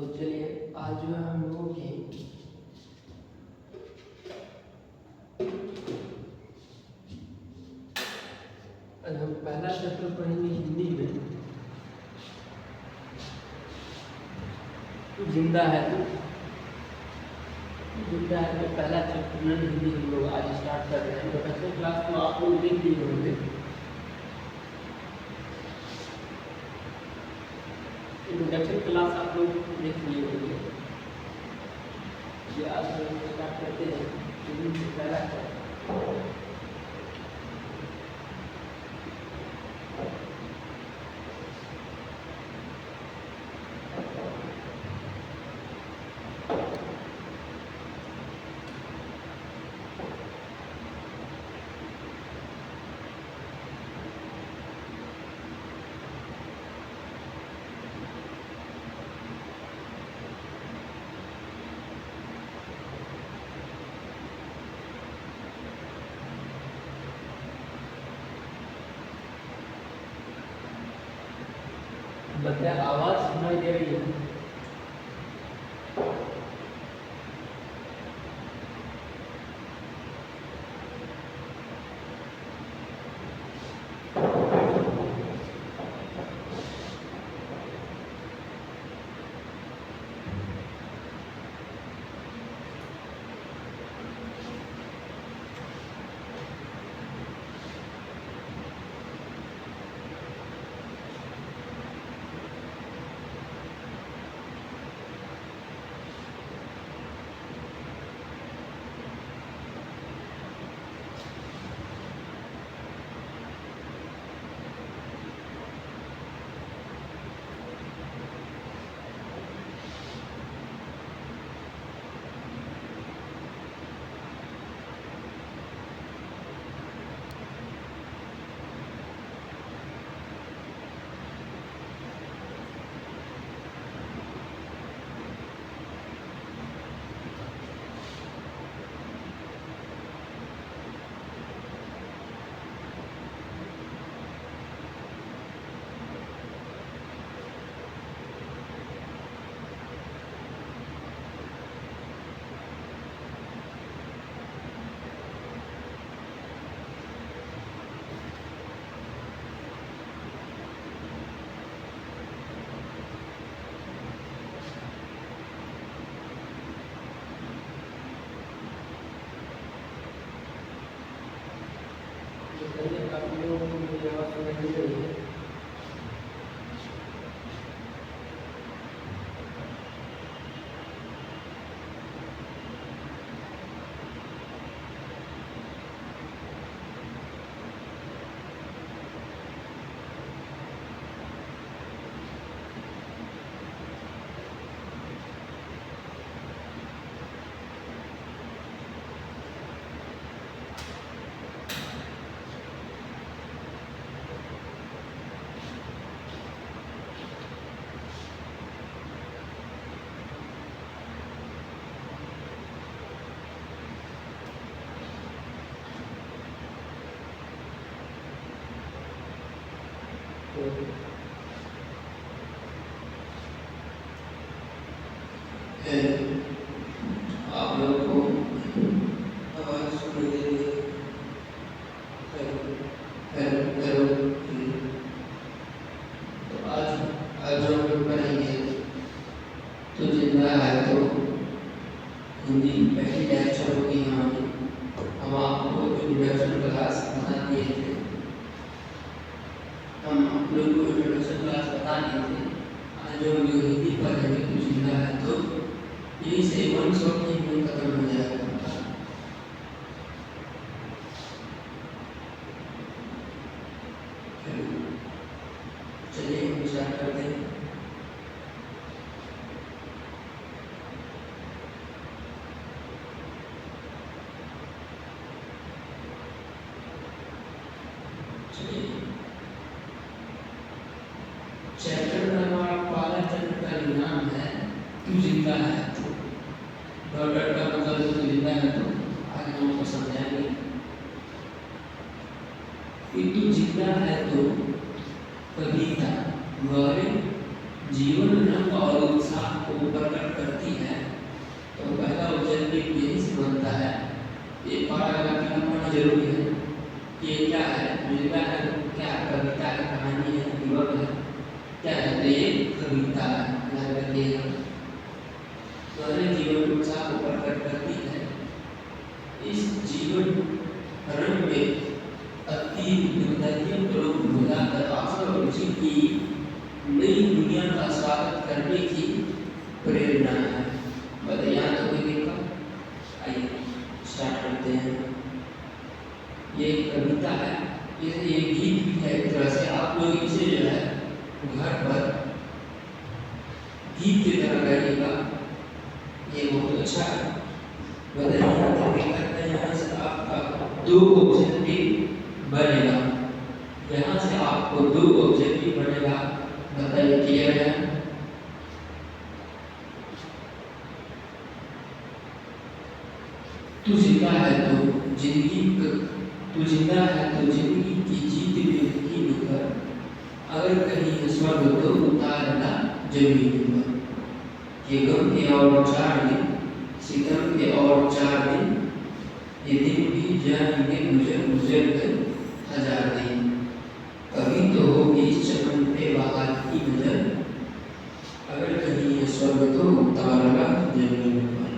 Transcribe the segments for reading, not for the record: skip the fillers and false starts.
तो चलिए आज जो है हम लोगों की आज हम पहला चैप्टर पढ़ेंगे हिंदी में, जिंदा है तो। जिंदा है तो पहला चैप्टर में हिंदी हम लोग आज स्टार्ट कर रहे हैं। तो पिछले क्लास में आप लोग देख लिए होंगे, इंट्रोडक्शन क्लास आप लोग देख लिए होंगे। ये आज हम स्टार्ट करते हैं हिंदी से पहला चैप्टर। बताए आवाज सुनाई दे रही है? आप लोगों को मेरी आवाज सुनाई दे रही है? आप लोगों को आवाज सुनाई दे रही है? हेलो। तो आज जो हम लोग पढ़ेंगे तो जिंदा है तो हिंदी पहली लेक्चर होगी हमारी। हम आपको इंट्रोडक्शन क्लास बता दिए थे, हम आप लोग को इंट्रोडक्शन क्लास बता दिए थे। आज जो हम लोग हिंदी पढ़ेंगे तो जिंदा है तो यही से वन शॉट में खत्म हो जाएगा। चलिए हम स्टार्ट करते हैं। चैप्टर में हमारा पहला चैप्टर का नाम है तू जिंदा है तो। डॉट का मतलब तू जिंदा है तो आगे हम आपको समझाएंगे। तू जिंदा है तो कविता, गौरव, जीवन रंग और उत्साह को प्रकट करती है। तो पहला ऑब्जेक्टिव यही से बनता है। एक पैराग्राफ लिखना जरूरी है। ये क्या है? जिंदा है, क्या कविता है, कहानी है, दिवस है, क्या है? तो ये कविता है। याद रखिएगा। पहले जीवन उत्साह को प्रकट करती है। इस जीवन रंग में अति दुर्दायी प्रयोग बुलाकर आशा और रुचि की नई दुनिया का स्वागत करने की प्रेरणा है। बताइए यहाँ तो कोई देखा? आइए स्टार्ट करते हैं। ये कविता है, ये गीत भी है। एक तरह से आप लोग इसे जो है घर पर गीत की तरह गाइएगा। ये बहुत अच्छा है। बताइए यहाँ से आपका दो ऑब्जेक्टिव बनेगा। यहाँ से आपको दो ऑब्जेक्टिव बनेगा। बताइए क्लियर है? तू जिंदा है तो जिंदगी की जीत में यकीन कर। अगर कहीं स्वर्ग तो उतारना जमीन पर। ये गम के और 4 दिन, सितम के और 4 दिन, ये दिन भी जाएंगे गुजर कर 1000 दिन। कभी तो होगी इस चमन पे बाहर की नजर। अगर कहीं स्वर्ग तो उतारना जमीन पर।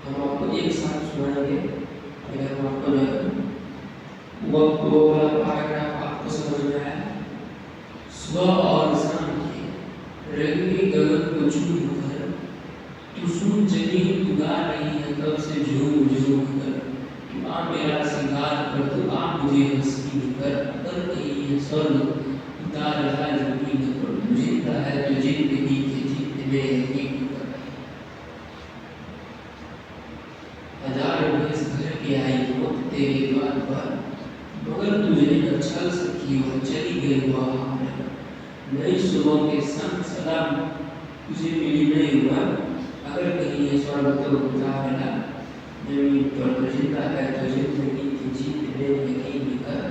हम आपको एक साथ सुनाएंगे। अगर हम आपको वो वाला पैराग्राफ आपको समझ में आया। सुबह और शाम के रंगी गगन को छू कर तू सुन जमीन तू गा रही है तब से झूम झूम कर। तू आ मेरा सिंगार कर, तू आ मुझे हंसी कर। अगर कहीं स्वर्ग उतार रहा जमीन पर। तू जिंदा है तो जिंदगी के जीत में यकीन कर। 1000 बरस घर के आई मौत तेरे द्वार पर। मगर तुझे न छल सकी और चली गई वहाँ। नई सुबह के संग सदा तुझे मिली नहीं हुआ। अगर कहीं स्वर्ग तो उतारना जमीन पर। तो जिंदा है तो जिंदगी की जीत में यकीन कर।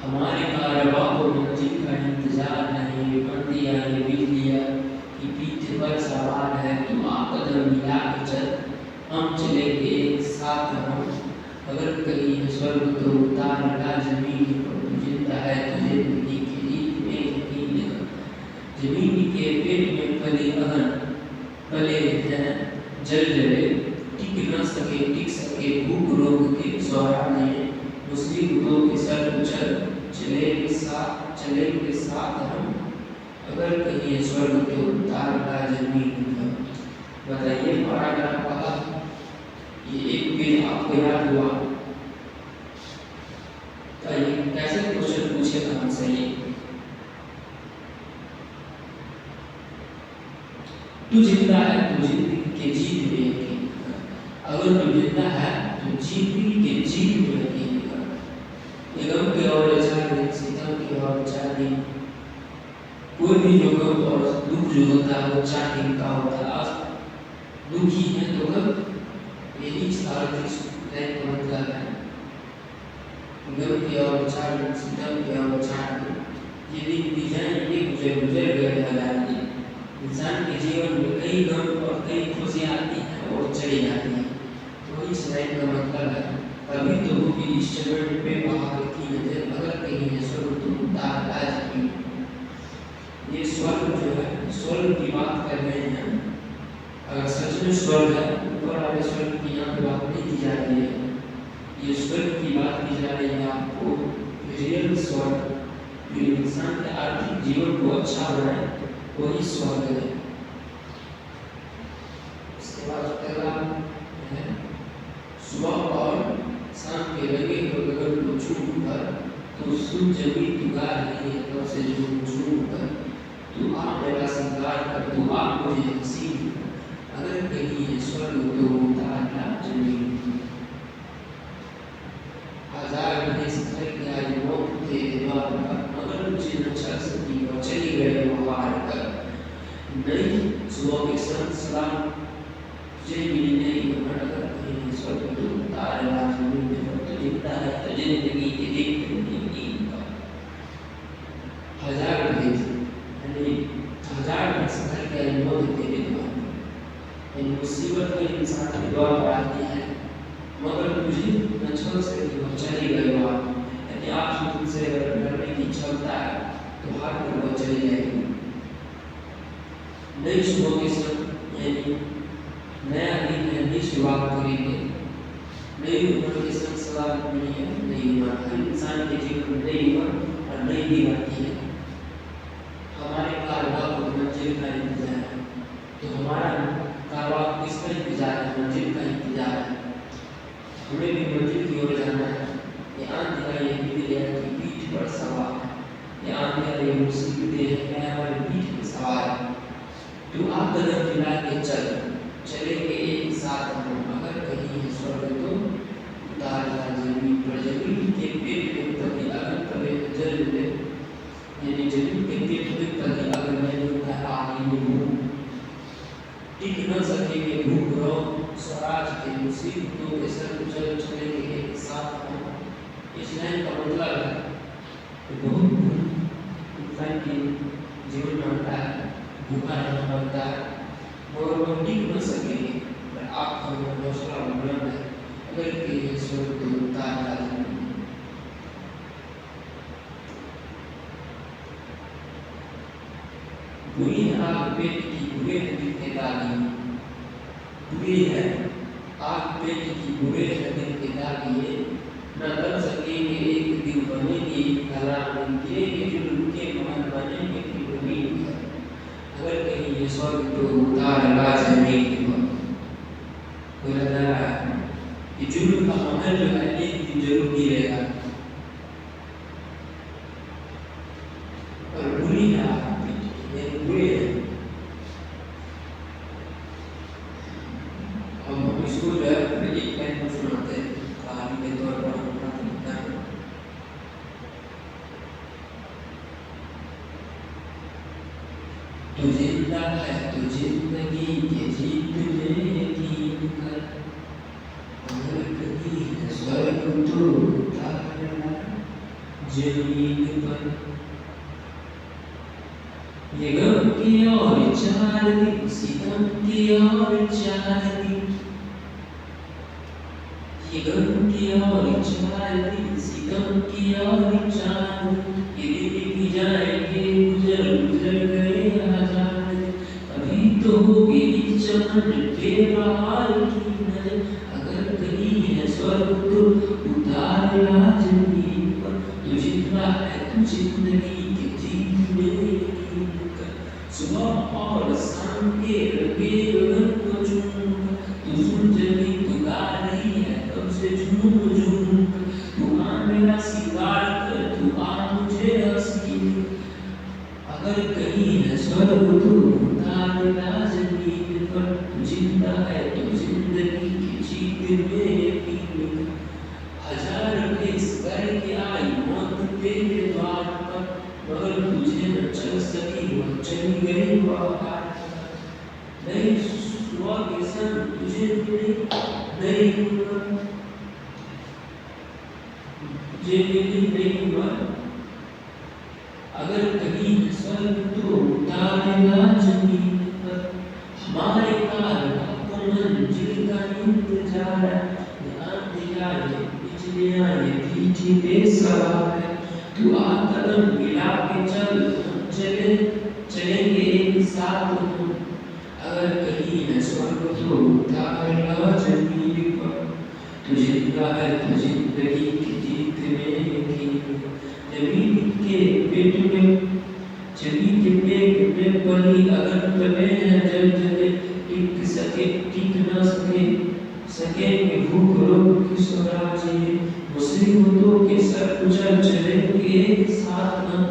हमारे कारवां को मंजिल का इंतजार नहीं। बंदियां ये बिजलियां की पीठ पर सवार है। तुम आ कदम मिला के चल, हम चलेंगे एक साथ हम। अगर कहीं स्वर्ग तो उतारना जमीन पर। तू जिंदा है तो जिंदगी की जीत में यकीन कर। जमीन के पेट में पले हैं जल जले। टिक सके भूख रोग के सौराने। मुसीबतों के सर उछल चलेंगे साथ हम। अगर कहीं स्वर्ग तो उतारना जमीन पर। बताइए पैराग्राफ वाला ये एक पेज आपको याद हुआ? तो ये कैसे क्वेश्चन पूछेगा हमसे? ये तू जिंदा है तो जिंदगी के जीत में यकीन कर। अगर तू जिंदा है तो जिंदगी के जीत में यकीन कर। गम के और 4 दिन, सितम के और 4 दिन। कोई भी जो गम और दुख जो होता है वो 4 दिन का होता है। आज दुखी है तो गम, यही सारा लाइन का मतलब है। गम के और 4 दिन, सितम के और 4 दिन। ये दिन भी जाएंगे गुजर गए 1000 दिन। इंसान के जीवन में कई गम और कई खुशियाँ आती हैं और चली जाती हैं। तो इस लाइन का मतलब है कभी तो होगी इस चमन पे बाहर की नजर। अगर कहीं स्वर्ग तो उतारना जमीन। ये स्वर्ग जो है, स्वर्ग की बात कर रहे हैं। अगर सच में स्वर्ग है, ऊपर वाले स्वर्ग की यहाँ पे बात नहीं की जा रही है। ये स्वर्ग की बात की जा रही है आपको रियल स्वर्ग, जो इंसान के आर्थिक जीवन को अच्छा बनाए, वही स्वर्ग है। इसके बाद अगला है सुबह और शाम के रंगे गगन को छू कर। तो सुन जमीन तू गा रही है तब से झूम कर। तू आ मेरा सिंगार कर, तू आ मुझे हंसी कर। अगर कहीं स्वर्ग तो उतारना जमीन। 1000 बरस घर के आई मौत तेरे द्वार पर। मगर मुझे न छल सकी जिंदा है तो जिंदगी के देखते नहीं हजार भेद यानी हजार संकट के अनुभव तेरे द्वारा इन मुसीबत में इंसान की दुआ पढ़ाती है मगर तुझे न छोड़ सके वो चली गई बात यानी आप तुझसे अगर डरने की क्षमता है तो हाथ में वो चली जाएगी। नई सुबह के संग यानी नया दिन है नई शुरुआत करेंगे नई उम्र के संग सवाल नहीं है नई उम्र हर इंसान के जीवन में नई उम्र और नई दिन आती है। हमारे कारवां को मंजिल का इंतजार है तो हमारा कारवां किसका इंतजार है मंजिल का इंतजार है हमें भी मंजिल की ओर जाना है। ये आंधी का ये बिजलियां की पीठ पर सवार है ये आंधी का ये मुसीबतें हैं हमारे पीठ पर सवार है तू आप कदम मिला के चलेंगे एक साथ हम अगर कहीं है स्वर्ग तो उतारना जमीन पर जमीन के पेट में कभी अगर कभी जल ले यानी जमीन के पेट में कभी अगर मैंने उतारा आगे में टिक न सकेंगे भूख रो स्वराज के मुसीबतों के सर चल चलेंगे एक साथ हम। इस लाइन का मतलब है कि बहुत इंसान के जीवन में होता है भूखा रहना पड़ता है और वो टिक न सकेंगे पर आपका हौसला बुलंद है अगर के स्वर्ग को उतार डालेंगे। बुरी है आग पेट की बुरे दिल के दागी बुरी है आग पेट की बुरे दिल के दागी न कर सकेंगे एक दिन बनेगी कलाम गिरेंगे जुल्म के मन बनेंगे कि बुरी है अगर कहीं ये स्वर्ग को उतार राज में की बोला जा रहा है कि जुल्म का महल जो है एक दिन जरूर गिरेगा और बुरी है बुरे हैं हम इसको जो है एक लाइन में सुनाते हैं कहानी के तौर पर हम लिखते हैं तू जिंदा है तो जिंदगी के जीत में यकीन कर अगर कभी है स्वर्ग तो उतारना जमीन पर ये गम की और चार दिन सितम की और चार दिन ये गम की और चार दिन सितम की और चार दिन ये दिन भी जाएंगे गुजर गुजर गए हजार दिन कभी तो होगी चमन के बहार की नजर अगर कहीं है स्वर्ग तो उतारना जमीन पर तू जिंदा है तू जिंदगी के जीने सुबह और शाम के रंगे गगन को चूम तू सुन जगी तू गा रही है तब से झूम झूम तू आ मेरा सिंगार कर तू आ मुझे हंसी अगर कहीं है स्वर्ग तो उतारना जमीन पर तू जिंदा है तू जिंदगी की जीत में यकीन हजार भेस करके आई मौत तेरे द्वार पर मगर तुझे न चल सकी वो चली गई बाहर नहीं सुबह के संग तुझे मिली नहीं उम्र तुझे मिली नहीं उम्र अगर कहीं स्वर्ग तो उतारेगा जमीन पर हमारे कारवां को मंजिल का इंतजार है बिजलियां ये पीछे पे सवार है तू आ कदम मिला के चलेंगे एक साथ हम अगर कहीं है स्वर्ग तो उतारना जमीन पर तू जिंदा है तू जिंदगी की जीत में यकीन जमीन के पेट में पली अगर तले है जल जले टिक न सकेंगे भूख रोग की स्वराजी मुसीबतों के सर कुचल चलेंगे एक साथ हम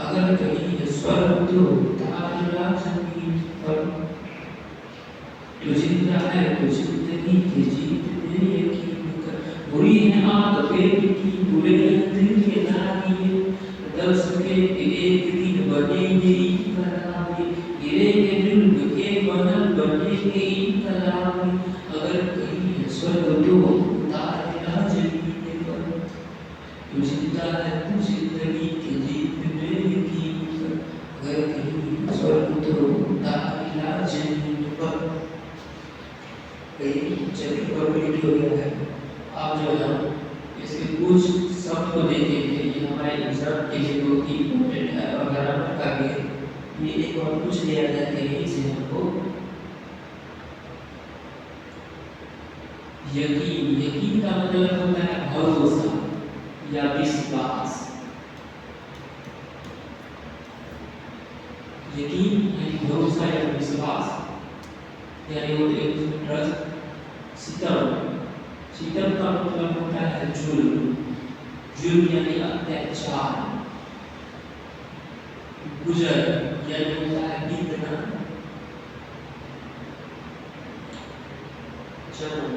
अगर कहीं है स्वर्ग तो उतारना जमीन पर तू जिंदा है तू जिंदगी की जीत में यकीन कर बुरी है आग पेट की बुरे दिल के दागी तब सके एक दिन बनेंगे कलामी गिरेंगे जुल्म के बनल बनेंगे कलामी अगर कहीं है स्वर्ग तो उतारना जमीन पर कंप्लीट हो गया है। आप जो है इसके कुछ शब्द को देखेंगे, ये हमारे एग्जाम के लिए बहुत ही इम्पोर्टेंट है। और ग्रामर का भी ये एक और कुछ लिया जाता है यहीं से हमको। यकीन, यकीन का मतलब होता है भरोसा या विश्वास। यकीन यानी भरोसा या विश्वास, यानी वो एक ट्रस्ट। सितम, सितम का मतलब होता है जुल्म, जुल्म यानी अत्याचार। गुजर यानी होता है बीतना। चमन,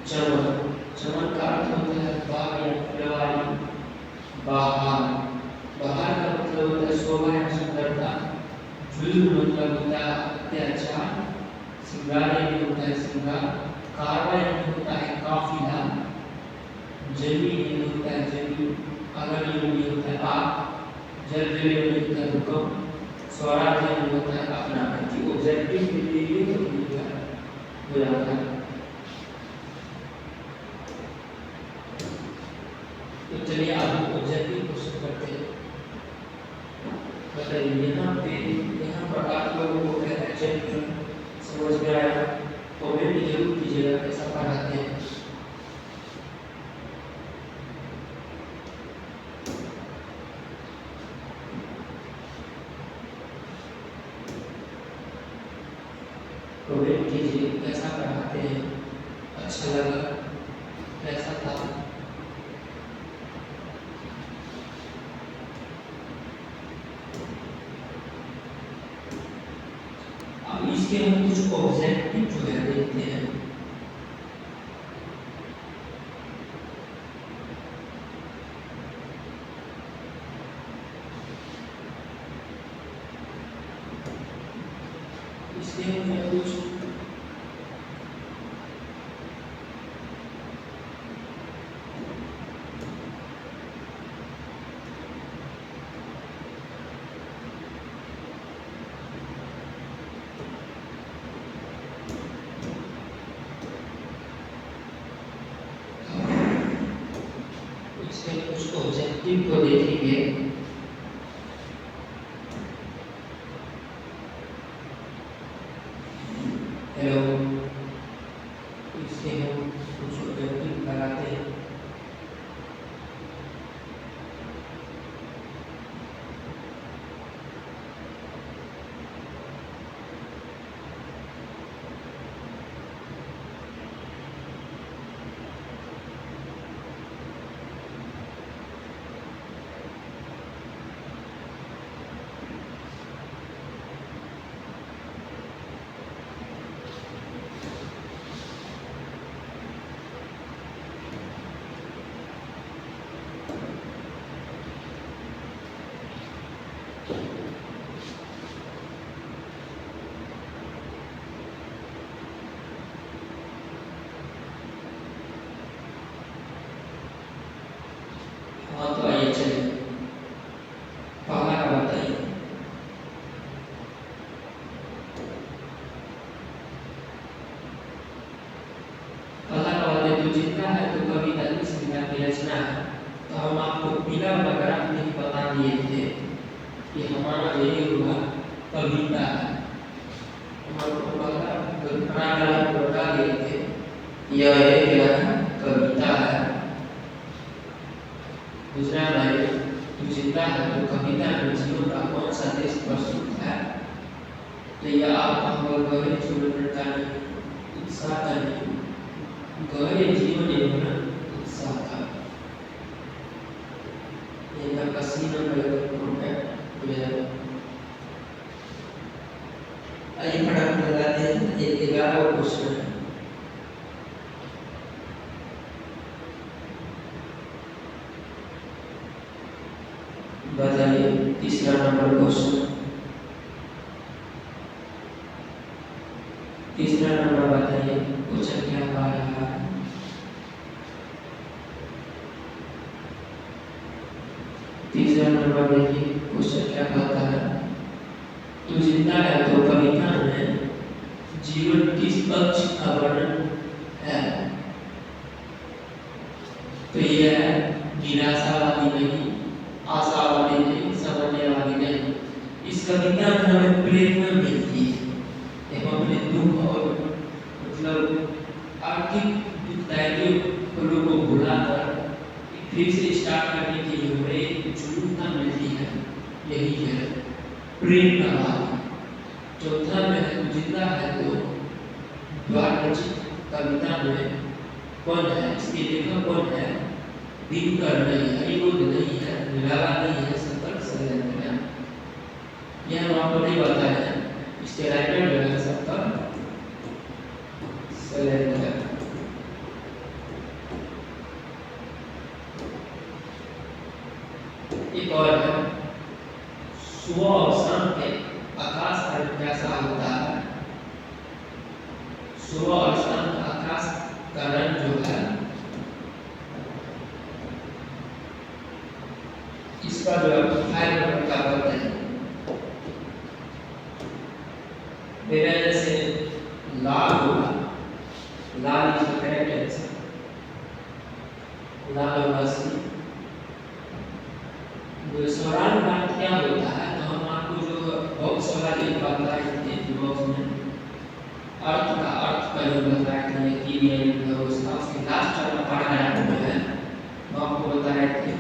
चमन, चमन का अर्थ होता है बाहर या फुलवारी। बाहर, बाहर का मतलब होता है शोभा या सुंदरता। जुल्म मतलब होता है अत्याचार। श्रृंगार यानी होता है श्रृंगार। कारवा यानी होता है काफिला। जमी यानी होता है जमी। अगर यानी होता है आग। जल जल यानी होता है भूकंप। स्वराज यानी होता है अपना व्यक्ति। ऑब्जेक्टिव के लिए ये हो जाता है। तो चलिए आप ऑब्जेक्टिव क्वेश्चन करते हैं। बताइए यहाँ पर आप लोगों को क्या चैप्टर समझ में आया? कमेंट जरूर कीजिएगा कैसा पढ़ाते हैं। कमेंट कीजिए कैसा पढ़ाते हैं, अच्छा लगा, कैसा था। अब इसके हम कुछ ऑब्जेक्टिव जो है देखते हैं। इसके हम कुछ ऑब्जेक्टिव को देखेंगे। हेलो, इसके हम कुछ ऑब्जेक्टिव लगाते हैं। हाँ तो आइए चलिए पहला का बताइए। पहला का बताइए, तो जितना है तो कविता किस प्रकार की रचना है। तो हम आपको पिलर वगैरह नहीं बता दिए थे कि हमारा ये हुआ कविता है। हमको पहला बता दिए थे यह एक कविता है। दूसरा भाई, तो जिंदा है तो कविता में जीवन का कौन सा देश प्रस्तुत है। तो यह आप गहरे जीवन का नहीं, उत्साह का नहीं, गहरे जीवन एवं उत्साह का। यह कसीना में आइए फटाफट लगाते हैं। एक 11वां क्वेश्चन है। बताइए तीसरा नंबर क्वेश्चन। तीसरा नंबर बताइए क्वेश्चन क्या कह रहा है। तीसरा नंबर देखिए क्वेश्चन क्या कहता है। तो जिंदा है तो कविता में जीवन किस पक्ष का वर्णन है। तो ये है निराशावादी नहीं, आशावादी नहीं, समझनेवादी नहीं। इस कविता में हमें प्रेरणा मिलती है। हम अपने दुख और मतलब आर्थिक दुखदायियों को भुलाकर फिर से स्टार्ट करने के लिए हमें एक जुनूनता मिलती है। यही है प्रेरणावादी। चौथा में है जिंदा है तो द्वार रचित कविता में कौन है, इसके लेखक कौन है? दिनकर नहीं, हरिबोध नहीं है, निराला नहीं है, सतर्क शैलेंद्र है। यह हम आपको नहीं बताया, इसके राइटर जो है सतर्क शैलेंद्र। एक और है सुबह और शाम के आकाश का रंग कैसा होता है? सुबह और शाम का आकाश का रंग जो है, इसका जो है फाइल नंबर का बताएं। मेरा जैसे लाल होगा, लाल इज द करेक्ट आंसर, लाल होगा सी। स्वरान का क्या होता है? तो हम आपको जो बॉक्स वाला एक बताए थे बॉक्स में अर्थ का जो बताया था कि ये उसके लास्ट वाला पैराग्राफ में है, वो आपको बताए थे।